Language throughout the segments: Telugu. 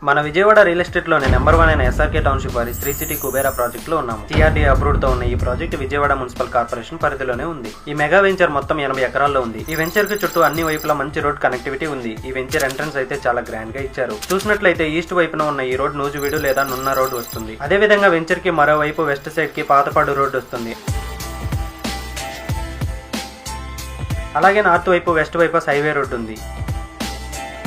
మన విజయవాడ రియల్ ఎస్టేట్ లోని నెంబర్ 1 అయిన ఎస్ఆర్కే టౌన్షిప్ వారి శ్రీ సిటీ కుబేరా ప్రాజెక్ట్ లో ఉన్నాము. టీఆర్డీఏ అప్రూవ్డ్ తో ఉన్న ఈ ప్రాజెక్ట్ విజయవాడ మున్సిపల్ కార్పొరేషన్ పరిధిలోనే ఉంది. ఈ మెగా వెంచర్ మొత్తం 80 ఎకరాల్లో ఉంది. ఈ వెంచర్ కి చుట్టూ అన్ని వైపులా మంచి రోడ్ కనెక్టివిటీ ఉంది. ఈ వెంచర్ ఎంట్రన్స్ అయితే చాలా గ్రాండ్ గా ఇచ్చారు. చూసినట్లయితే ఈస్ట్ వైపున ఉన్న ఈ రోడ్ నూజివీడు లేదా నున్న రోడ్ వస్తుంది. అదే విధంగా వెంచర్ కి మరోవైపు వెస్ట్ సైడ్ కి పాతపాడు రోడ్ వస్తుంది. అలాగే నార్త్ వైపు వెస్ట్ వైపు హైవే రోడ్ ఉంది.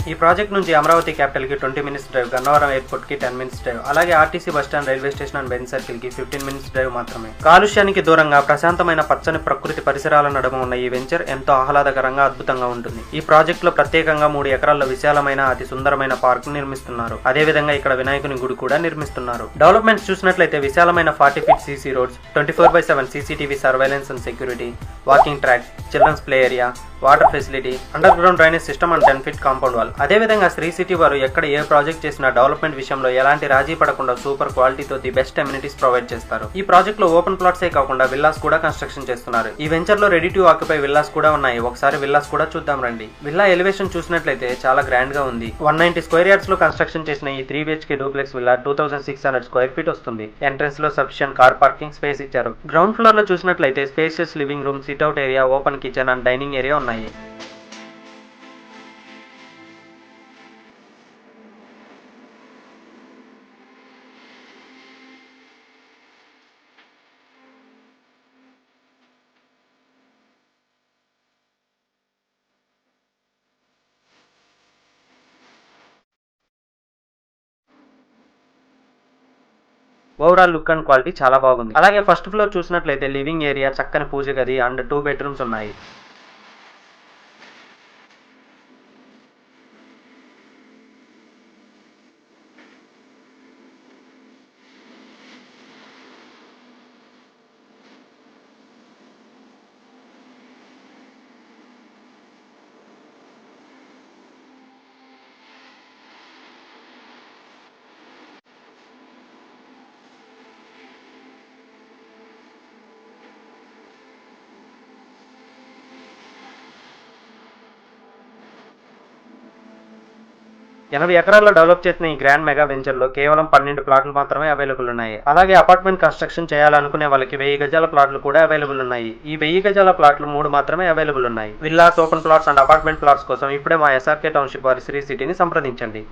ఈ ప్రాజెక్ట్ నుంచి అమరావతి క్యాపిటల్ కి 20 మినిట్స్ డ్రైవ్, గన్నవరం ఎయిర్పోర్ట్ కి 10 మినిట్స్ డ్రైవ్, అలాగే RTC bus stand, railway station and Benz circle కి 15 మినిట్స్ డ్రైవ్ మాత్రమే. కాలుష్యానికి దూరంగా ప్రశాంతమైన పచ్చని ప్రకృతి పరిసరాల నడుమ ఉన్న ఈ వెంచర్ ఎంతో ఆహ్లాదకరంగా అద్భుతంగా ఉంటుంది. ఈ ప్రాజెక్ట్ లో ప్రత్యేకంగా 3 ఎకరాల్లో విశాలమైన అతి సుందరమైన పార్క్ నిర్మిస్తున్నారు. అదే విధంగా ఇక్కడ వినాయకుని గుడి కూడా నిర్మిస్తున్నారు. డెవలప్మెంట్స్ చూసినట్లయితే విశాలమైన 40 feet CC roads, 24/7 CCTV surveillance and security, walking track, children's play area, water facility, underground drainage system and 10 feet compound wall. అదే విధంగా శ్రీ సిటీ వారు ఎక్కడ ఏ ప్రాజెక్ట్ చేసినా డెవలప్మెంట్ విషయంలో ఎలాంటి రాజీ పడకుండా సూపర్ క్వాలిటీతో ది బెస్ట్ అమ్యూనిటీస్ ప్రొవైడ్ చేస్తారు. ఈ ప్రాజెక్ట్ లో ఓపెన్ ప్లాట్సే కాకుండా విల్లాస్ కూడా కన్స్ట్రక్షన్ చేస్తున్నారు. ఈ వెంచర్ లో రెడీ టు ఆక్యుపై విల్లాస్ కూడా ఉన్నాయి. ఒకసారి విల్లాస్ కూడా చూద్దాం రండి. విల్లా ఎలివేషన్ చూసినట్లయితే చాలా గ్రాండ్ గా ఉంది. 190 స్క్వేర్ యార్డ్స్ లో కన్స్ట్రక్షన్ చేసిన ఈ 3 BHK duplex villa 2600 square feet వస్తుంది. ఎంట్రన్స్ లో సఫిషియెంట్ కార్ పార్కింగ్ స్పేస్ ఇచ్చారు. గ్రౌండ్ ఫ్లోర్ లో చూసినట్లయితే spacious living room, sit-out area, open kitchen and dining area ఉన్నాయి. ఓవరాల్ లుక్ అండ్ క్వాలిటీ చాలా బాగుంది. అలాగే ఫస్ట్ ఫ్లోర్ చూసినట్లయితే లివింగ్ ఏరియా, చక్కని పూజ గది అండ్ 2 బెడ్రూమ్స్ ఉన్నాయి. ఎనభై ఎకరాల్లో డెవలప్ చేసిన ఈ గ్రాండ్ మెగా వెంచర్ లో కేవలం 12 ప్లాట్లు మాత్రమే అవైలబుల్ ఉన్నాయి. అలాగే అపార్ట్మెంట్ కన్స్ట్రక్షన్ చేయాలనుకునే వాళ్ళకి 1000 గజాల ప్లాట్లు కూడా అవైలబుల్ ఉన్నాయి. ఈ 1000 గజాల ప్లాట్లు 3 మాత్రమే అవైలబుల్ ఉన్నాయి. Villas, open plots and apartment plots కోసం ఇప్పుడే మా ఎస్ఆర్కే టౌన్షిప్ వారి శ్రీ సిటీని సంప్రదించండి.